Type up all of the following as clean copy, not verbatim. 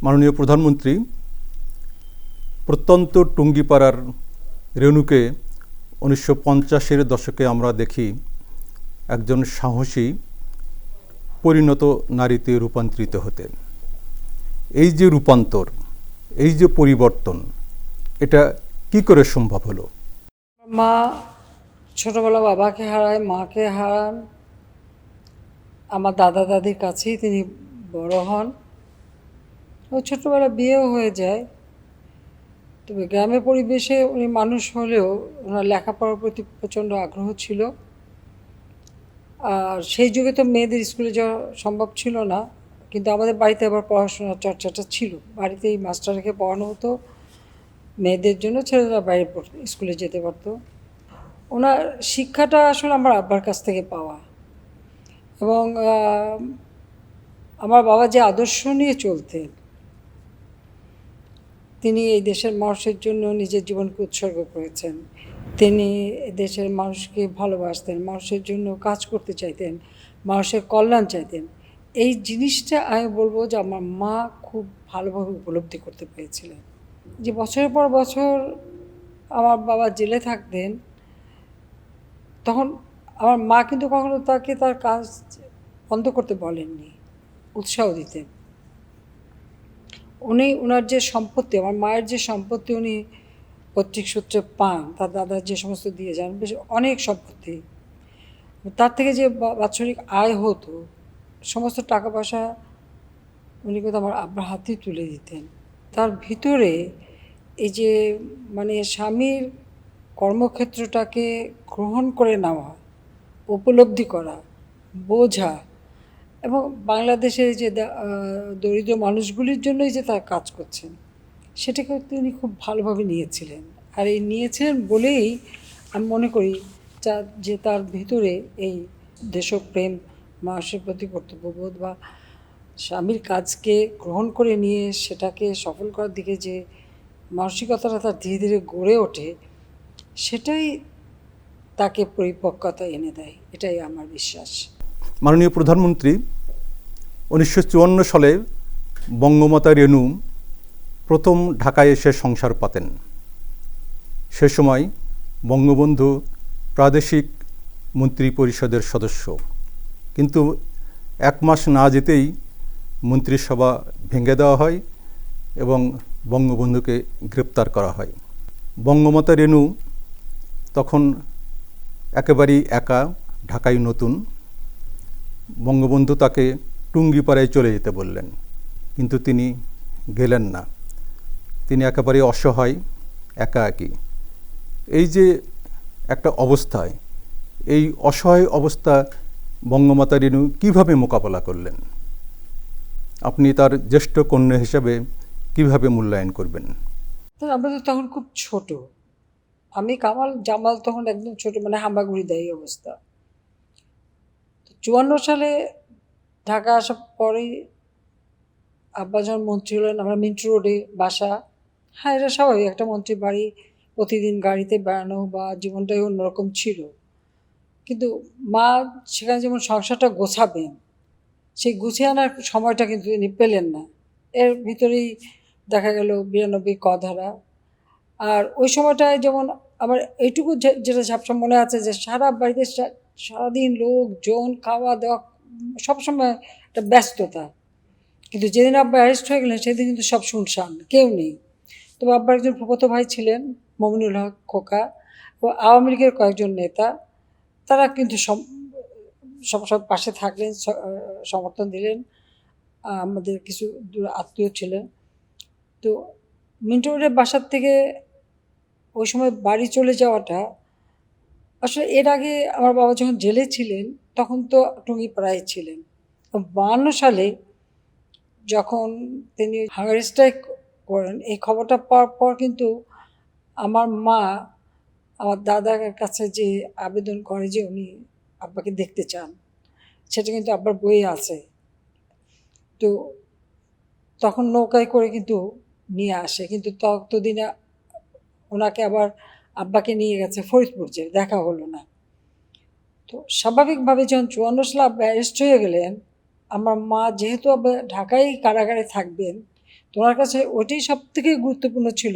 মাননীয় প্রধানমন্ত্রী প্রত্যন্ত টুঙ্গিপাড়ার রেণুকে 1950-এর দশকে আমরা দেখি একজন সাহসী পরিণত নারীতে রূপান্তরিত হতে। এই যে রূপান্তর, এই যে পরিবর্তন, এটা কি করে সম্ভব হলো? মা ছোটবেলা বাবাকে হারায়, মাকে হারান। আমার দাদা দাদির কাছেই তিনি বড় হন। ও ছোটবেলা বিয়েও হয়ে যায়। তবে গ্রামের পরিবেশে উনি মানুষ হলেও ওনার লেখাপড়ার প্রতি প্রচণ্ড আগ্রহ ছিল। আর সেই যুগে তো মেয়েদের স্কুলে যাওয়া সম্ভব ছিল না, কিন্তু আমাদের বাড়িতে আবার পড়াশোনার চর্চাটা ছিল। বাড়িতেই মাস্টার রেখে পড়ানো হতো মেয়েদের জন্য, ছেলেরা বাইরে স্কুলে যেতে পারতো। ওনার শিক্ষাটা আসলে আমার আব্বার কাছ থেকে পাওয়া, এবং আমার বাবা যে আদর্শ নিয়ে চলতেন, তিনি এই দেশের মানুষের জন্য নিজের জীবনকে উৎসর্গ করেছেন। তিনি দেশের মানুষকে ভালোবাসতেন, মানুষের জন্য কাজ করতে চাইতেন, মানুষের কল্যাণ চাইতেন। এই জিনিসটা আমি বলবো যে আমার মা খুব ভালোভাবে উপলব্ধি করতে পেরেছিলেন। যে বছরের পর বছর আমার বাবা জেলে থাকতেন, তখন আমার মা কিন্তু কখনো তাকে তার কাজ বন্ধ করতে বলেননি, উৎসাহ দিতেন। উনি ওনার যে সম্পত্তি, আমার মায়ের যে সম্পত্তি উনি পৈতৃক সূত্রে পান, তার দাদার যে সমস্ত দিয়ে যান, বেশ অনেক সম্পত্তি, তার থেকে যে বাৎসরিক আয় হতো, সমস্ত টাকা পয়সা উনি কিন্তু আমার আব্বার হাতেই তুলে দিতেন। তার ভিতরে এই যে স্বামীর কর্মক্ষেত্রটাকে গ্রহণ করে নেওয়া, উপলব্ধি করা, বোঝা, এবং বাংলাদেশের যে দরিদ্র মানুষগুলির জন্যই যে তার কাজ করছেন, সেটাকে তিনি খুব ভালোভাবে নিয়েছিলেন। আর এই নিয়েছিলেন বলেই আমি মনে করি যে তার ভিতরে এই দেশপ্রেম, মানুষের প্রতি কর্তব্যবোধ বা স্বামীর কাজকে গ্রহণ করে নিয়ে সেটাকে সফল করার দিকে যে মানসিকতাটা তার ধীরে ধীরে গড়ে ওঠে, সেটাই তাকে পরিপক্কতা এনে দেয়, এটাই আমার বিশ্বাস। মাননীয় প্রধানমন্ত্রী 1954 সালে বঙ্গমাতা রেণু প্রথম ঢাকায় এসে সংসার পাতেন। সে সময় বঙ্গবন্ধু প্রাদেশিক মন্ত্রী পরিষদের সদস্য, কিন্তু 1 মাস না যেতেই মন্ত্রিসভা ভেঙে দেওয়া হয় এবং বঙ্গবন্ধুকে গ্রেপ্তার করা হয়। বঙ্গমাতা রেণু তখন একেবারেই একা, ঢাকায় নতুন। বঙ্গবন্ধু তাকে টুঙ্গিপাড়ায় চলে যেতে বললেন, কিন্তু তিনি গেলেন না। তিনি একেবারে অসহায়, একাকী। এই যে একটা অবস্থায়, এই অসহায় অবস্থা বঙ্গমাতা রেণু কীভাবে মোকাবেলা করলেন? আপনি তার জ্যেষ্ঠ কন্যা হিসাবে কিভাবে মূল্যায়ন করবেন? আমরা তো তখন খুব ছোট, আমি কামাল জামাল তখন একদম ছোট, হামাগুড়ি দেয় অবস্থা। 54 সালে ঢাকা আসার পরেই আব্বা যখন মন্ত্রী হলেন, আমরা মিন্টু রোডে বাসা। হ্যাঁ, এটা স্বাভাবিক, একটা মন্ত্রী বাড়ি, প্রতিদিন গাড়িতে বেড়ানো বা জীবনটাই অন্যরকম ছিল। কিন্তু মা সেখানে যেমন সংসারটা গোছাবেন, সেই গুছিয়ে আনার সময়টা কিন্তু তিনি পেলেন না। এর ভিতরেই দেখা গেল 92 ক ধারা। আর ওই সময়টায় যেমন আমার এইটুকু যেটা ঝাপসা মনে আছে, যে সারা বাড়িতে সারাদিন লোকজন, খাওয়া দাওয়া, সবসময় একটা ব্যস্ততা। কিন্তু যেদিন আব্বা অ্যারেস্ট হয়ে গেলেন, সেদিন কিন্তু সব শুনশান, কেউ নেই। তবে আব্বার একজন ফুফাতো ভাই ছিলেন, মমিনুল হক খোকা, ও আওয়ামী লীগের কয়েকজন নেতা, তারা কিন্তু সব পাশে থাকলেন, সমর্থন দিলেন। আমাদের কিছু আত্মীয় ছিলেন। তো মিন্টু রোডের বাসার থেকে ওই সময় বাড়ি চলে যাওয়াটা, আসলে এর আগে আমার বাবা যখন জেলে ছিলেন, তখন তো টুঙ্গিপাড়ায় ছিলেন। 52 সালে যখন তিনি হাঙ্গার স্ট্রাইক করেন, এই খবরটা পাওয়ার পর কিন্তু আমার মা আমার দাদার কাছে যে আবেদন করে যে উনি আব্বাকে দেখতে চান, সেটা কিন্তু আব্বার বইয়ে আছে। তো তখন নৌকায় করে কিন্তু নিয়ে আসে, কিন্তু ততদিনে ওনাকে আবার আব্বাকে নিয়ে গেছে ফরিদপুর, যে দেখা হলো না। তো স্বাভাবিকভাবে যখন 54 সালে আব্বা অ্যারেস্ট হয়ে গেলেন, আমার মা যেহেতু আবার ঢাকায় কারাগারে থাকবেন, তোমার কাছে ওইটাই সব থেকে গুরুত্বপূর্ণ ছিল,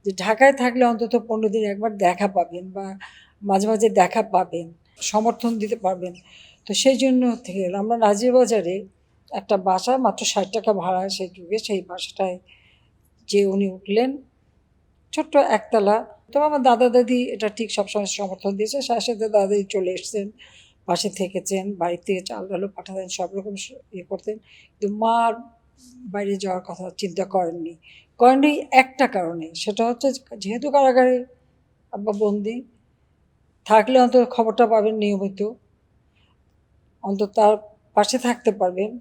যে ঢাকায় থাকলে অন্তত 15 দিন একবার দেখা পাবেন বা মাঝে মাঝে দেখা পাবেন, সমর্থন দিতে পারবেন। তো সেই জন্য থেকে গেলাম। আমরা নাজিরবাজারে একটা বাসা মাত্র 60 টাকা ভাড়া সেই যুগে, সেই বাসাটায় যে উনি উঠলেন, ছোট্ট একতলা। তো আমার দাদা দাদি এটা ঠিক সবসময় সমর্থন দিয়েছে, সাথে সাথে দাদা দাদি চলে এসছেন, পাশে থেকেছেন, বাড়ির থেকে চাল ডালও পাঠাতেন, সব রকম ইয়ে করতেন। কিন্তু মা আর বাইরে যাওয়ার কথা চিন্তা করেননি। করেননি একটা কারণে, সেটা হচ্ছে যেহেতু কারাগারে আব্বা বন্দি, থাকলে অন্তত খবরটা পাবেন নিয়মিত, অন্তত তার পাশে থাকতে পারবেন,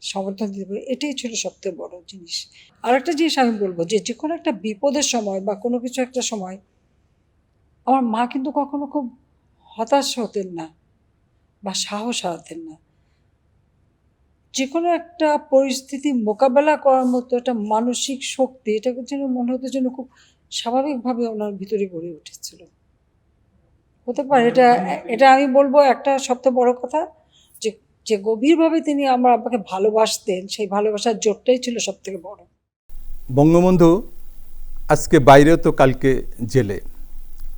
সমর্থন দিতে পারবেন। এটাই ছিল সবথেকে বড় জিনিস। আর একটা জিনিস আমি বলবো, যে কোনো একটা বিপদের সময় বা কোনো কিছু একটা সময় আমার মা কিন্তু কখনো খুব হতাশ হতেন না বা সাহস হারাতেন না। যে কোনো একটা পরিস্থিতি মোকাবেলা করার মতো একটা মানসিক শক্তি, এটাকে যেন মনে হতো যেন খুব স্বাভাবিকভাবে ওনার ভিতরে গড়ে উঠেছিল। হতে পারে এটা, এটা আমি বলবো একটা সবথেকে বড় কথা, যে যে গভীরভাবে তিনি আমার আব্বাকে ভালোবাসতেন, সেই ভালোবাসার জোরটাই ছিল সব থেকে বড়। বঙ্গবন্ধু আজকে বাইরে তো কালকে জেলে।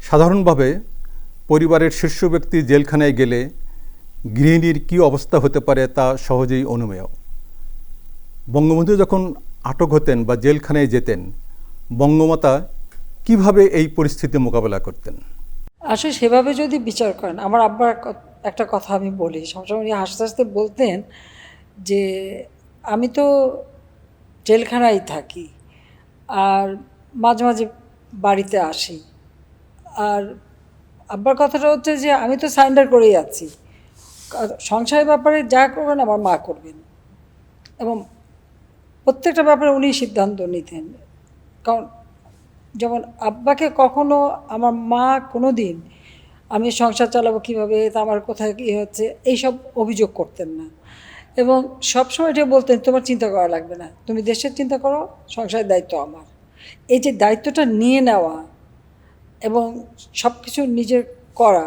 সাধারণভাবে পরিবারের শীর্ষ ব্যক্তি জেলখানায় গেলে গৃহিণীর কী অবস্থা হতে পারে তা সহজেই অনুমেয়। বঙ্গবন্ধু যখন আটক হতেন বা জেলখানায় যেতেন, বঙ্গমাতা কিভাবে এই পরিস্থিতি মোকাবেলা করতেন? আসলে সেভাবে যদি বিচার করেন, আমার আব্বার একটা কথা আমি বলি, সবসময় উনি হাসতে হাসতে বলতেন যে আমি তো জেলখানায় থাকি আর মাঝে মাঝে বাড়িতে আসি, আর আব্বার কথাটা হচ্ছে যে আমি তো সারেন্ডার করেই আছি, সংসারের ব্যাপারে যা করবেন আমার মা করবেন, এবং প্রত্যেকটা ব্যাপারে উনি সিদ্ধান্ত নিতেন। কারণ যেমন আব্বাকে কখনো আমার মা কোনো দিন আমি সংসার চালাবো কীভাবে, তা আমার কোথায় কী হচ্ছে এইসব অভিযোগ করতেন না, এবং সবসময় এটা বলতেন তোমার চিন্তা করা লাগবে না, তুমি দেশের চিন্তা করো, সংসারের দায়িত্ব আমার। এই যে দায়িত্বটা নিয়ে নেওয়া এবং সব কিছু নিজের করা,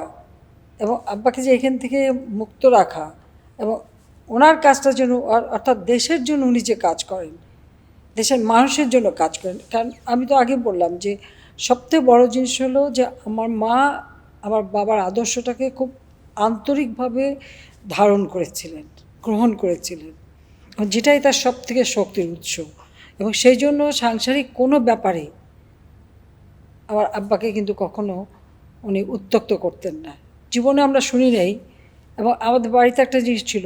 এবং আব্বাকে যে এখান থেকে মুক্ত রাখা, এবং ওনার কাজটা যেন, অর্থাৎ দেশের জন্য উনি যে কাজ করেন, দেশের মানুষের জন্য কাজ করেন। কারণ আমি তো আগে বললাম যে সবথেকে বড় জিনিস হলো যে আমার মা আমার বাবার আদর্শটাকে খুব আন্তরিকভাবে ধারণ করেছিলেন, গ্রহণ করেছিলেন, যেটাই তার সব থেকে শক্তির উৎস। এবং সেই জন্য সাংসারিক কোনো ব্যাপারে আমার আব্বাকে কিন্তু কখনো উনি উত্ত্যক্ত করতেন না। জীবনে আমরা শুনি নেই, এবং আমাদের বাড়িতে একটা জিনিস ছিল,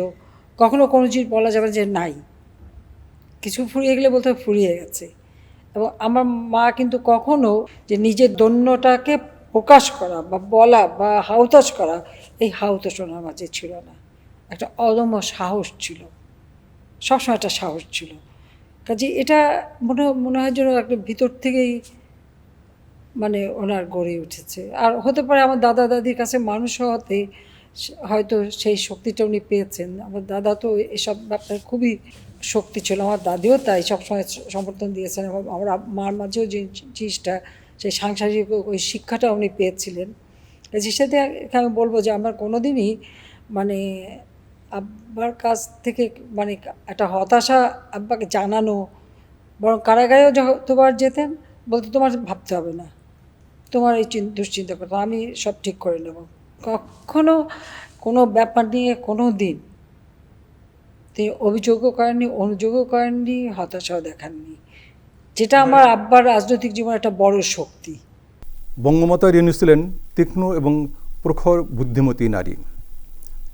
কখনো কোনো জিনিস বলা যাবে যে নাই, কিছু ফুরিয়ে গেলে বলতে হবে ফুরিয়ে গেছে। এবং আমার মা কিন্তু কখনো যে নিজের দৈন্যটাকে প্রকাশ করা বা বলা বা হাউতাশ করা, এই হাউতাশ ওনার মাঝে ছিল না। একটা অদম্য সাহস ছিল, সবসময় একটা সাহস ছিল। কাজে এটা মনে হয় যেন একটা ভিতর থেকেই মানে ওনার গড়ে উঠেছে। আর হতে পারে আমার দাদা দাদির কাছে মানুষ হওয়াতে হয়তো সেই শক্তিটা উনি পেয়েছেন। আমার দাদা তো এসব ব্যাপারে খুবই শক্তি ছিল, আমার দাদিও তাই সবসময় সমর্থন দিয়েছেন, এবং আমার মার মাঝেও যে জিনিসটা, সেই সাংসারিক ওই শিক্ষাটা উনি পেয়েছিলেন। এই জিনিসটাতে আমি বলবো যে আমার কোনো দিনই মানে আব্বার কাছ থেকে মানে একটা হতাশা আব্বাকে জানানো, বরং কারাগারেও যতবার যেতেন বলতে তোমার ভাবতে হবে না, তোমার এই দুশ্চিন্তা করতে, আমি সব ঠিক করে নেব। কখনো কোনো ব্যাপার নিয়ে কোনো দিন তিনি অভিযোগও করেননি, অনুযোগও করেননি, হতাশাও দেখাননি, যেটা আমার আব্বার রাজনৈতিক জীবনের একটা বড় শক্তি। বঙ্গমাতা রেণু ছিলেন তীক্ষ্ণ এবং প্রখর বুদ্ধিমতী নারী।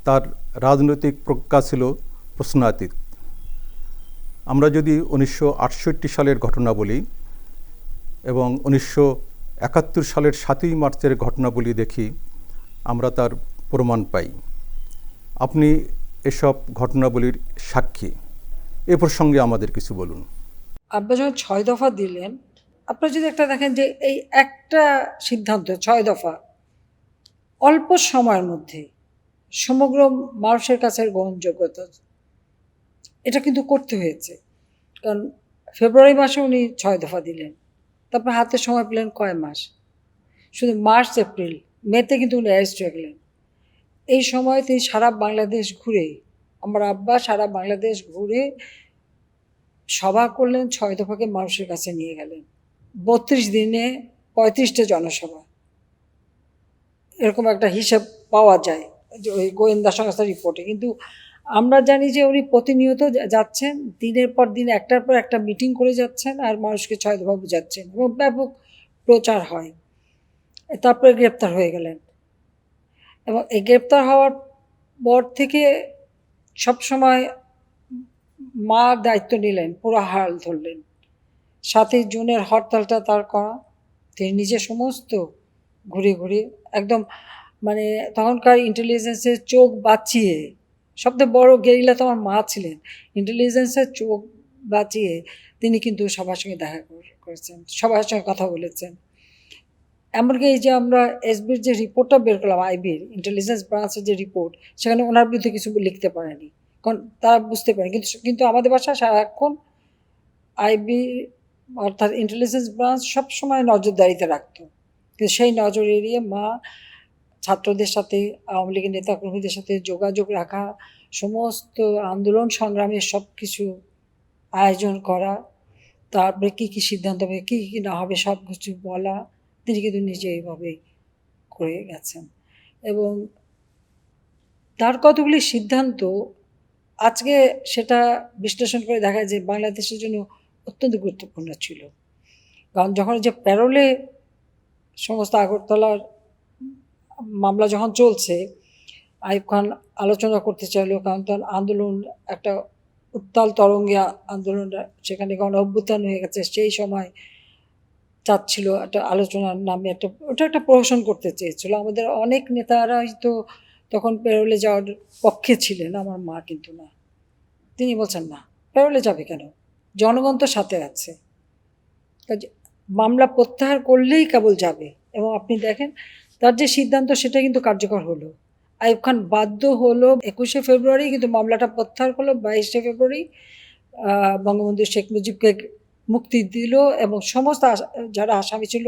তার রাজনৈতিক প্রজ্ঞা ছিল প্রশ্নাতীত। আমরা যদি 1968 সালের ঘটনা বলি এবং 1971 সালের 7ই মার্চের ঘটনাবলী দেখি, আমরা তার প্রমাণ পাই। আপনি এসব ঘটনাবলীর সাক্ষী, এ প্রসঙ্গে আমাদের কিছু বলুন। আব্বা যখন 6 দফা দিলেন, আপনারা যদি একটা দেখেন যে এই একটা সিদ্ধান্ত 6 দফা অল্প সময়ের মধ্যে সমগ্র মানুষের কাছে গ্রহণযোগ্যতা, এটা কিন্তু করতে হয়েছে। কারণ ফেব্রুয়ারি মাসে উনি 6 দফা দিলেন, তারপর হাতে সময় পেলেন কয় মাস, শুধু মার্চ এপ্রিল মেতে কিন্তু উনি অ্যারেস্ট হয়ে গেলেন। এই সময় তিনি সারা বাংলাদেশ ঘুরে, আমার আব্বা সারা বাংলাদেশ ঘুরে সভা করলেন, 6 দফাকে মানুষের কাছে নিয়ে গেলেন, 32 দিনে 35টা জনসভা, এরকম একটা হিসাব পাওয়া যায় যে ওই গোয়েন্দা সংস্থার রিপোর্টে। কিন্তু আমরা জানি যে উনি প্রতিনিয়ত যাচ্ছেন, দিনের পর দিন একটার পর একটা মিটিং করে যাচ্ছেন আর মানুষকে 6 দফা বোঝাচ্ছেন এবং ব্যাপক প্রচার হয়। তারপরে গ্রেপ্তার হয়ে গেলেন এবং এই গ্রেপ্তার হওয়ার পর থেকে সবসময় মা দায়িত্ব নিলেন, পুরো হাল ধরলেন। 7ই জুনের হরতালটা তার করা, তিনি নিজে সমস্ত ঘুরে ঘুরে একদম মানে তখনকার ইন্টেলিজেন্সের চোখ বাঁচিয়ে, সবথেকে বড় গেরিলা তো আমার মা ছিলেন, ইন্টেলিজেন্সের চোখ বাঁচিয়ে তিনি কিন্তু সবার সঙ্গে দেখা করেছেন, সবার সঙ্গে কথা বলেছেন। এমনকি এই যে আমরা এসবির যে রিপোর্টটা বের করলাম, আইবির ইন্টেলিজেন্স ব্রাঞ্চের যে রিপোর্ট, সেখানে ওনার বিরুদ্ধে কিছু লিখতে পারেনি, কারণ তারা বুঝতে পারে। কিন্তু আমাদের বাসায় সারাক্ষণ আইবি অর্থাৎ ইন্টেলিজেন্স ব্রাঞ্চ সবসময় নজরদারিতে রাখত। কিন্তু সেই নজর এড়িয়ে মা ছাত্রদের সাথে, আওয়ামী লীগের নেতাকর্মীদের সাথে যোগাযোগ রাখা, সমস্ত আন্দোলন সংগ্রামের সব কিছু আয়োজন করা, তারপরে কী কী সিদ্ধান্ত হবে, কী কী না হবে সব কিছু বলা, তিনি কিন্তু নিজে এইভাবে করে গেছেন। এবং তার কতগুলি সিদ্ধান্ত আজকে সেটা বিশ্লেষণ করে দেখা যায় যে বাংলাদেশের জন্য অত্যন্ত গুরুত্বপূর্ণ ছিল। কারণ যখন যে প্যারোলে সমস্ত আগরতলার মামলা যখন চলছে, আইয়ুব খান আলোচনা করতে চাইলো, কারণ তার আন্দোলন একটা উত্তাল তরঙ্গে আন্দোলন, সেখানে গণ অভ্যুত্থান হয়ে গেছে, সেই সময় চাচ্ছিল একটা আলোচনার নামে ওটা একটা প্রহসন করতে চেয়েছিল। আমাদের অনেক নেতারাই তো তখন প্যারোলে যাওয়ার পক্ষে ছিলেন, আমার মা কিন্তু না। তিনি বলছেন না, প্যারোলে যাবে কেন, জনগণ তো সাথে আছে, মামলা প্রত্যাহার করলেই কেবল যাবে। এবং আপনি দেখেন তার যে সিদ্ধান্ত সেটা কিন্তু কার্যকর হলো। আইয়ুব খান বাধ্য হলো 21শে ফেব্রুয়ারি, কিন্তু মামলাটা প্রত্যাহার করলো 22শে ফেব্রুয়ারি। বঙ্গবন্ধু শেখ মুজিবকে মুক্তি দিল এবং সমস্ত যারা আসামি ছিল,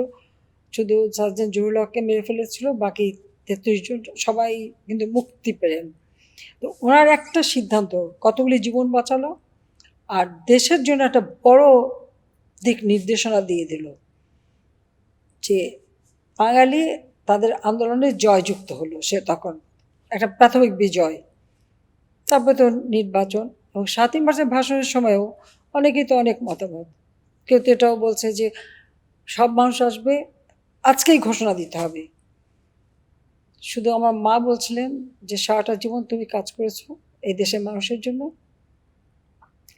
শুধু সার্জেন্ট জহুরুল হককে মেরে ফেলেছিল, বাকি 33 জন সবাই কিন্তু মুক্তি পেলেন। তো ওনার একটা সিদ্ধান্ত কতগুলি জীবন বাঁচালো আর দেশের জন্য একটা বড় দিক নির্দেশনা দিয়ে দিল যে বাঙালি তাদের আন্দোলনে জয়যুক্ত হলো। সে তখন একটা প্রাথমিক বিজয়। তারপরে তো নির্বাচন, এবং 7ই মার্চের ভাষণের সময়ও অনেকেই তো অনেক মতামত, কেউ তো এটাও বলছে যে সব মানুষ আসবে, আজকেই ঘোষণা দিতে হবে। শুধু আমার মা বলছিলেন যে সারাটা জীবন তুমি কাজ করেছো এই দেশের মানুষের জন্য,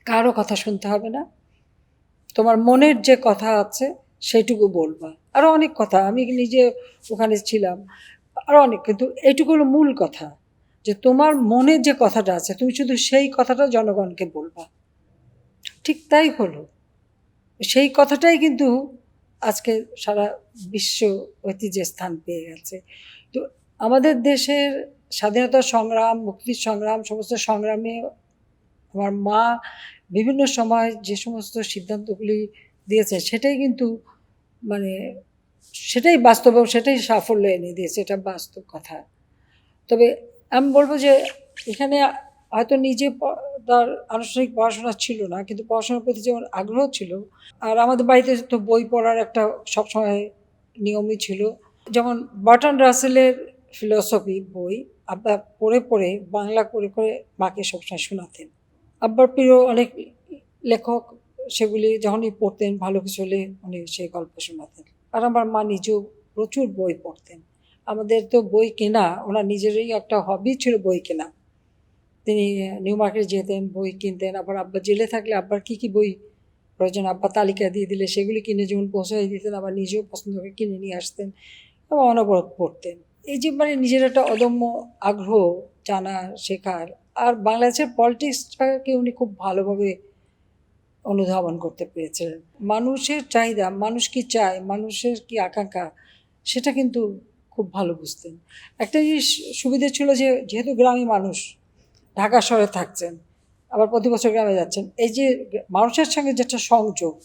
কারো কথা শুনতে হবে না, তোমার মনের যে কথা আছে সেইটুকু বলবা। আরও অনেক কথা, আমি নিজে ওখানে ছিলাম, আরও অনেক, কিন্তু এইটুকু হলো মূল কথা, যে তোমার মনের যে কথাটা আছে তুমি শুধু সেই কথাটা জনগণকে বলবা। ঠিক তাই হলো, সেই কথাটাই কিন্তু আজকে সারা বিশ্ব ঐতিহ্যে স্থান পেয়ে গেছে। তো আমাদের দেশের স্বাধীনতা সংগ্রাম, মুক্তির সংগ্রাম, সমস্ত সংগ্রামে আমার মা বিভিন্ন সময় যে সমস্ত সিদ্ধান্তগুলি দিয়েছে সেটাই কিন্তু মানে সেটাই বাস্তব এবং সেটাই সাফল্য এনে দিয়েছে, এটা বাস্তব কথা। তবে আমি বলবো যে এখানে হয়তো নিজে তার আনুষ্ঠানিক পড়াশোনা ছিল না, কিন্তু পড়াশোনার প্রতি যেমন আগ্রহ ছিল, আর আমাদের বাড়িতে তো বই পড়ার একটা সবসময় নিয়মই ছিল। যেমন বার্ট্রান্ড রাসেলের ফিলসফি বই আব্বা পড়ে পড়ে বাংলা করে করে মাকে সবসময় শোনাতেন। আব্বার প্রিয় অনেক লেখক, সেগুলি যখনই পড়তেন ভালো কিছু হলে উনি সেই গল্প শোনাতেন। আর আমার মা নিজেও প্রচুর বই পড়তেন। আমাদের তো বই কেনা, ওনার নিজেরই একটা হবি ছিল বই কেনা। তিনি নিউ মার্কেটে যেতেন, বই কিনতেন। আবার আব্বা জেলে থাকলে আব্বার কী কী বই প্রয়োজন আব্বা তালিকা দিয়ে দিলে সেগুলি কিনে যেমন পৌঁছাই দিতেন, আবার নিজেও পছন্দ করে কিনে নিয়ে আসতেন এবং অনবরত পড়তেন। এই যে মানে নিজের একটা অদম্য আগ্রহ জানা শেখার, আর বাংলাদেশের পলিটিক্সটাকে উনি খুব ভালোভাবে অনুধাবন করতে পেরেছিলেন। মানুষের চাহিদা, মানুষ কি চায়, মানুষের কি আকাঙ্ক্ষা, সেটা কিন্তু খুব ভালো বুঝতেন। একটা জিনিস সুবিধা ছিল যে যেহেতু গ্রামী মানুষ, ঢাকা শহরে থাকছেন, আবার প্রতি বছর গ্রামে যাচ্ছেন, এই যে মানুষের সঙ্গে যেটা সংযোগ,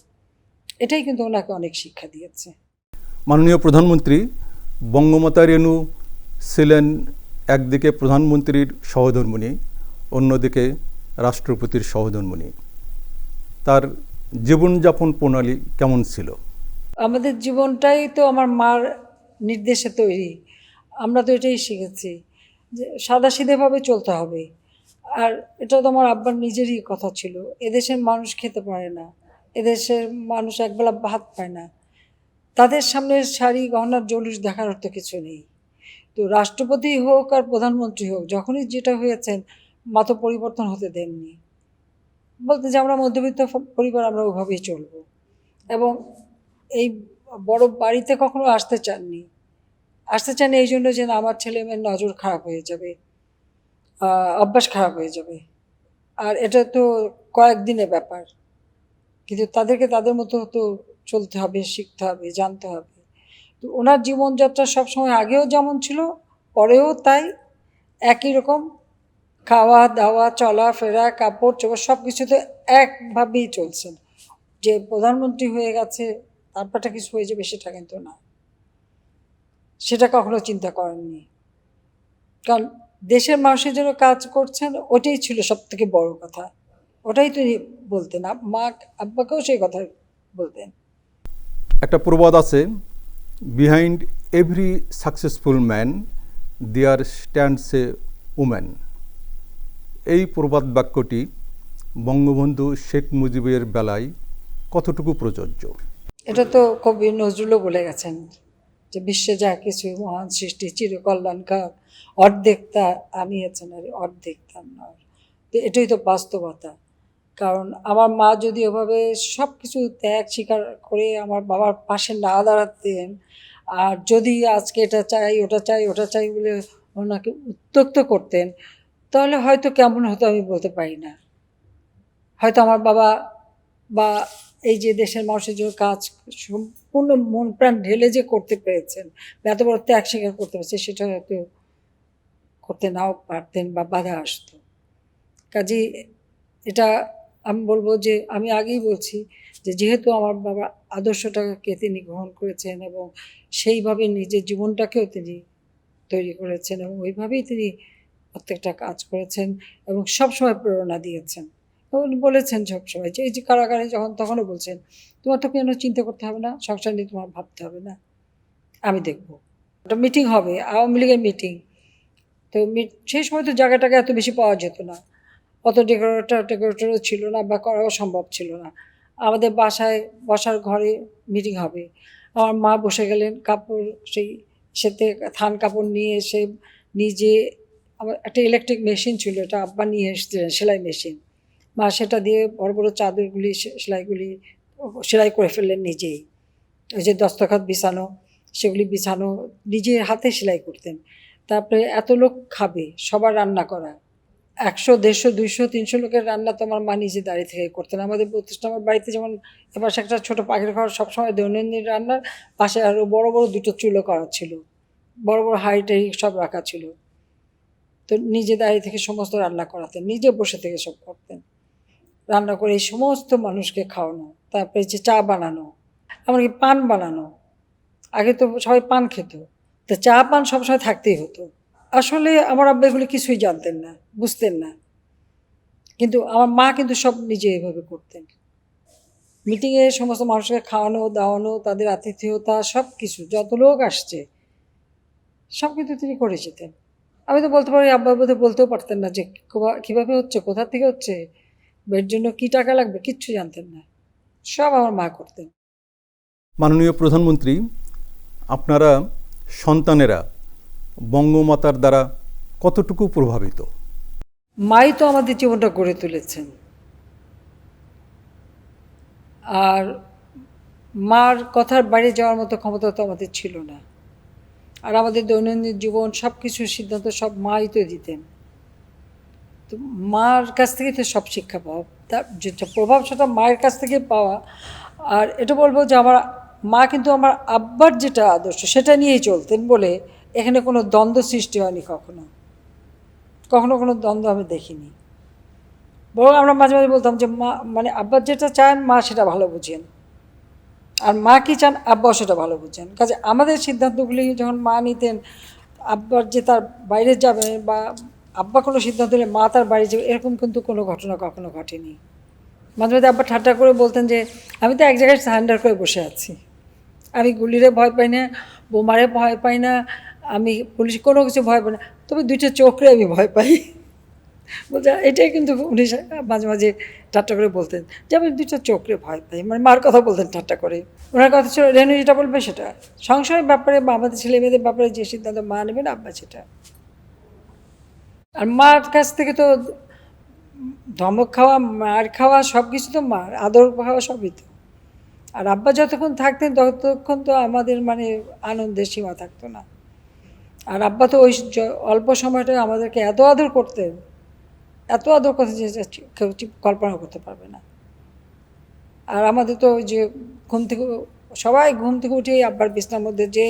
এটাই কিন্তু ওনাকে অনেক শিক্ষা দিয়েছে। মাননীয় প্রধানমন্ত্রী বঙ্গমাতা রেণু ছিলেন একদিকে প্রধানমন্ত্রীর সহধর্মিণী, অন্যদিকে রাষ্ট্রপতির সহধর্মিণী। তার জীবনযাপন প্রণালী কেমন ছিল? আমাদের জীবনটাই তো আমার মার নির্দেশে তৈরি। আমরা তো এটাই শিখেছি যে সাদাসিধেভাবে চলতে হবে। আর এটা তো আমার আব্বার নিজেরই কথা ছিল। এদেশের মানুষ খেতে পারে না, এদেশের মানুষ একবেলা ভাত পায় না, তাদের সামনে শাড়ি গহনার জলুস দেখানোর তো কিছু নেই। তো রাষ্ট্রপতি হোক আর প্রধানমন্ত্রী হোক, যখনই যেটা হয়েছেন মা তো পরিবর্তন হতে দেননি। বলতে যে আমরা মধ্যবিত্ত পরিবার, আমরা ওইভাবেই চলবো। এবং এই বড় বাড়িতে কখনো আসতে চাননি। আসতে চান এই জন্য যে না, আমার ছেলে মেয়ের নজর খারাপ হয়ে যাবে, অভ্যাস খারাপ হয়ে যাবে। আর এটা তো কয়েকদিনের ব্যাপার, কিন্তু তাদেরকে তাদের মতো তো চলতে হবে, শিখতে হবে, জানতে হবে। তো ওনার জীবনযাত্রা সবসময় আগেও যেমন ছিল, পরেও তাই, একই রকম। খাওয়া দাওয়া, চলাফেরা, কাপড় চোপড় সব কিছুতে একভাবেই চলছেন। যে প্রধানমন্ত্রী হয়ে গেছে তারপরটা কিছু হয়ে যাবে সেটা কিন্তু না, সেটা কখনো চিন্তা করেননি। কারণ দেশের মানুষের জন্য কাজ করছেন, ওটাই ছিল সব থেকে বড় কথা। ওটাই তিনি বলতেন, মা আব্বাকেও সেই কথা বলতেন। একটা প্রবাদ আছে, behind every successful man there stands a woman. এই প্রবাদ বাক্যটি বঙ্গবন্ধু শেখ মুজিবের বেলায় কতটুকু প্রযোজ্য? এটা তো কবি নজরুলও বলে গেছেন যে বিশ্বে যা কিছু মহান সৃষ্টি চিরকল্যাণকার, অর্ধেক তা আনিয়েছেন আর অর্ধেক তার নয়। তো এটাই তো বাস্তবতা। কারণ আমার মা যদি ওভাবে সব কিছু ত্যাগ স্বীকার করে আমার বাবার পাশে না দাঁড়াতেন, আর যদি আজকে এটা চাই ওটা চাই ওটা চাই বলে ওনাকে উত্ত্যক্ত করতেন, তাহলে হয়তো কেমন হতো আমি বলতে পারি না। হয়তো আমার বাবা বা এই যে দেশের মানুষের জন্য কাজ সম্পূর্ণ মন প্রাণ ঢেলে যে করতে পেরেছেন, এত বড় ত্যাগ স্বীকার করতে পেরেছে, সেটা হয়তো করতে নাও পারতেন বা বাধা আসতো। কাজেই এটা আমি বলবো যে আমি আগেই বলছি যে যেহেতু আমার বাবার আদর্শটাকে তিনি গ্রহণ করেছেন এবং সেইভাবে নিজের জীবনটাকেও তিনি তৈরি করেছেন এবং ওইভাবেই তিনি প্রত্যেকটা কাজ করেছেন এবং সবসময় প্রেরণা দিয়েছেন এবং বলেছেন সবসময় যে এই যে কারাগারে যখন তখনও বলছেন, তোমার তো কেন চিন্তা করতে হবে না, সংসার নিয়ে তোমার ভাবতে হবে না, আমি দেখবো। একটা মিটিং হবে, আওয়ামী লীগের মিটিং, তো সেই সময় তো জায়গাটাকে এত বেশি পাওয়া যেত না, অত ডেকোরেটরও ছিল না বা করাও সম্ভব ছিল না। আমাদের বাসায় বসার ঘরে মিটিং হবে, আমার মা বসে গেলেন, কাপড় সেই সেতে থান কাপড় নিয়ে এসে নিজে, আমার একটা ইলেকট্রিক মেশিন ছিল, এটা আব্বা নিয়ে এসেছিলেন, সেলাই মেশিন। মা সেটা দিয়ে বড় বড় চাদরগুলি সেলাইগুলি সেলাই করে ফেললেন নিজেই। ওই যে দস্তখত বিছানো, সেগুলি বিছানো নিজে হাতে সেলাই করতেন। তারপরে এত লোক খাবে, সবার রান্না করা, 100, 150, 200, 300 লোকের রান্না তো আমার মা নিজে দাঁড়িয়ে থেকে করতেন। আমাদের প্রতিষ্ঠা আমার বাড়িতে যেমন এবার একটা ছোট পাখির ঘর, সবসময় দৈনন্দিন রান্নার পাশে আরও বড় বড় 2টো চুলো করা ছিল, বড় বড় হাঁড়ি টাড়ি সব রাখা ছিল। তো নিজে দাঁড়িয়ে থেকে সমস্ত রান্না করাতেন, নিজে বসে থেকে সব করতেন, রান্না করে এই সমস্ত মানুষকে খাওয়ানো। তারপরে যে চা বানানো, এমনকি পান বানানো, আগে তো সবাই পান খেত, তো চা পান সবসময় থাকতেই হতো। আসলে আমার আব্বা এগুলো কিছুই জানতেন না, বুঝতেন না, কিন্তু আমার মা কিন্তু সব নিজে এভাবে করতেন। মিটিংয়ে সমস্ত মানুষকে খাওয়ানো দাওয়ানো, তাদের আতিথেয়তা, সব কিছু, যত লোক আসছে সব কিন্তু তিনি করে যেতেন। আমি তো বলতে পারি আব্বা বোধহয় বলতেও পারতেন না যে কীভাবে হচ্ছে, কোথা থেকে হচ্ছে, এর জন্য কী টাকা লাগবে, কিচ্ছু জানতেন না, সব আমার মা করতেন। মাননীয় প্রধানমন্ত্রী, আপনারা সন্তানেরা বঙ্গমাতার দ্বারা কতটুকু প্রভাবিত? মাই তো আমাদের জীবনটা গড়ে তুলেছেন, আর মার কথার বাইরে যাওয়ার মতো ক্ষমতা তো আমাদের ছিল না। আর আমাদের দৈনন্দিন জীবন সব কিছুর সিদ্ধান্ত সব মাই তো দিতেন। তো মার কাছ থেকে তো সব শিক্ষা পাওয়া, তার যেটা প্রভাব সেটা মায়ের কাছ থেকে পাওয়া। আর এটা বলবো যে আমার মা কিন্তু আমার আব্বার যেটা আদর্শ সেটা নিয়েই চলতেন বলে এখানে কোনো দ্বন্দ্ব সৃষ্টি হয়নি, কখনো কখনো কোনো দ্বন্দ্ব আমি দেখিনি। বরং আমরা মাঝে মাঝে বলতাম যে মা মানে আব্বার যেটা চান মা সেটা ভালো বুঝেন, আর মা কী চান আব্বাও সেটা ভালো বুঝেন। কাজে আমাদের সিদ্ধান্তগুলি যখন মা নিতেন, আব্বার যে তার বাইরে যাবে বা আব্বা কোনো সিদ্ধান্ত নিলে মা তার বাড়ি যাবে, এরকম কিন্তু কোনো ঘটনা কখনো ঘটেনি। মাঝে মাঝে আব্বা ঠাট্টা করে বলতেন যে আমি তো এক জায়গায় সারেন্ডার করে বসে আছি, আমি গুলিরে ভয় পাই না, বোমারে ভয় পাই না, আমি পুলিশ কোনো কিছু ভয় পাই না, তবে দুইটা চোখরে আমি ভয় পাই। বলছে এটাই কিন্তু উনি মাঝে মাঝে ঠাট্টা করে বলতেন যে আমি দুইটা চোখরে ভয় পাই, মানে মার কথা বলতেন ঠাট্টা করে। ওনার কথা ছিল রেনু যেটা বলবে সেটা, সংসারের ব্যাপারে বা আমাদের ছেলে মেয়েদের ব্যাপারে যে সিদ্ধান্ত মা নেবেন আব্বা সেটা। আর মার কাছ থেকে তো ধমক খাওয়া, মার খাওয়া সব কিছু তো মার, আদর খাওয়া সবই তো। আর আব্বা যতক্ষণ থাকতেন ততক্ষণ তো আমাদের মানে আনন্দের সীমা থাকতো না। আর আব্বা তো ওই অল্প সময়টা আমাদেরকে এত আদর করতেন, এত আদর করতেন যে কেউ কল্পনা করতে পারবে না। আর আমাদের তো ওই যে ঘুম থেকে সবাই ঘুম থেকে উঠেই আব্বার বিছনার মধ্যে যে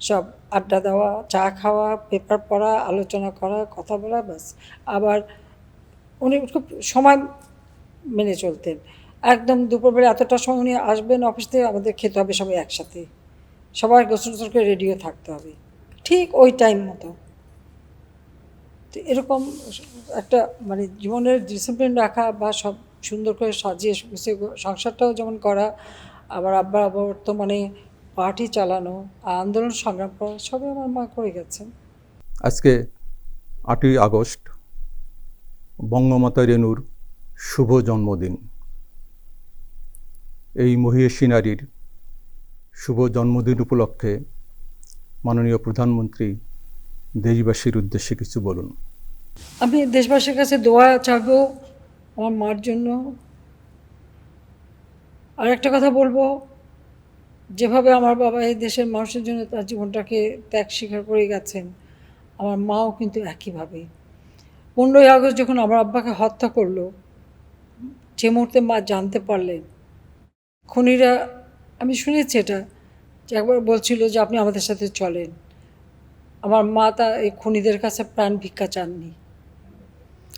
সব আড্ডা দেওয়া, চা খাওয়া, পেপার পড়া, আলোচনা করা, কথা বলা, ব্যাস। আবার উনি খুব সময় মেনে চলতেন, একদম দুপুরবেলা এতটা সময় উনি আসবেন অফিস থেকে, আমাদের খেতে হবে সবাই একসাথে, সবার গোসল টোসল করে রেডিও থাকতে হবে ঠিক ওই টাইম মতো। তো এরকম একটা মানে জীবনের ডিসিপ্লিন রাখা বা সব সুন্দর করে সাজিয়ে গুছিয়ে সংসারটাও যেমন করা, আবার আব্বা বর্তমানে পার্টি চালানো, আন্দোলন সংগ্রাম করা, সবই আমার মা করে গেছেন। আজকে 8ই আগস্ট বঙ্গমাতা রেনুর শুভ জন্মদিন। এই মহিয়সী নারীর শুভ জন্মদিন উপলক্ষে মাননীয় প্রধানমন্ত্রী দেশবাসীর উদ্দেশ্যে কিছু বলুন। আমি দেশবাসীর কাছে দোয়া চাইবো আমার মার জন্য। আর একটা কথা বলবো, যেভাবে আমার বাবা এই দেশের মানুষের জন্য তার জীবনটাকে ত্যাগ স্বীকার করে গেছেন, আমার মাও কিন্তু একইভাবে। 15ই আগস্ট যখন আমার আব্বাকে হত্যা করলো, যে মুহূর্তে মা জানতে পারলেন, খুনিরা, আমি শুনেছি এটা, যে একবার বলছিল যে আপনি আমাদের সাথে চলেন, আমার মা তা এই খুনিদের কাছে প্রাণ ভিক্ষা চাননি।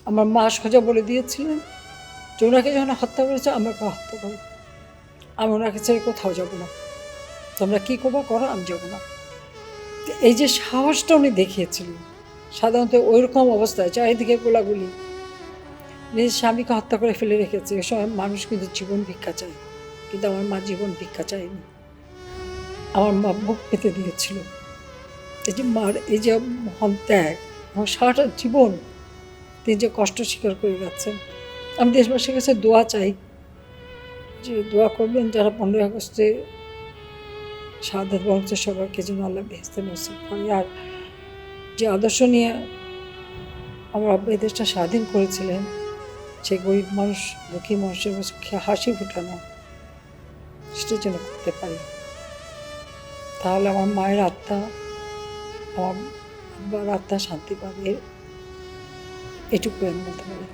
আমার মা সোজা বলে দিয়েছিলেন যে ওনাকে যখন হত্যা করেছে আমাকে হত্যা করো, আমি ওনাকে ছেড়ে কোথাও যাব না, তোমরা কী করবো করো, আমি যাব না। এই যে সাহসটা উনি দেখিয়েছিলেন, সাধারণত ওইরকম অবস্থায় চারিদিকে গোলাগুলি, নিজের স্বামীকে হত্যা করে ফেলে রেখেছে, এ সময় মানুষ কিন্তু জীবন ভিক্ষা চায়, কিন্তু আমার মা জীবন ভিক্ষা চায়নি, আমার মা বুক পেতে দিয়েছিল। এই যে মার এই যে মহান ত্যাগ, আমার সারাটা জীবন তিনি যে কষ্ট স্বীকার করে গেছেন, আমি দেশবাসীর কাছে দোয়া চাই, যে দোয়া করবেন যারা 15ই আগস্টে শাহাদাত বরণের সবাইকে যেন আল্লাহ বেহেশতে নসিব করে। আর যে আদর্শ নিয়ে আমার আব্বা এই দেশটা স্বাধীন করেছিলেন, সে গরিব মানুষ, দুঃখী মানুষের মুখে হাসি ফুটানো, সেটা যেন করতে পারি, তাহলে আমার মায়ের আত্মা, আমার আব্বার আত্মা শান্তি পাবে, এটুকু আমি বলতে পারি।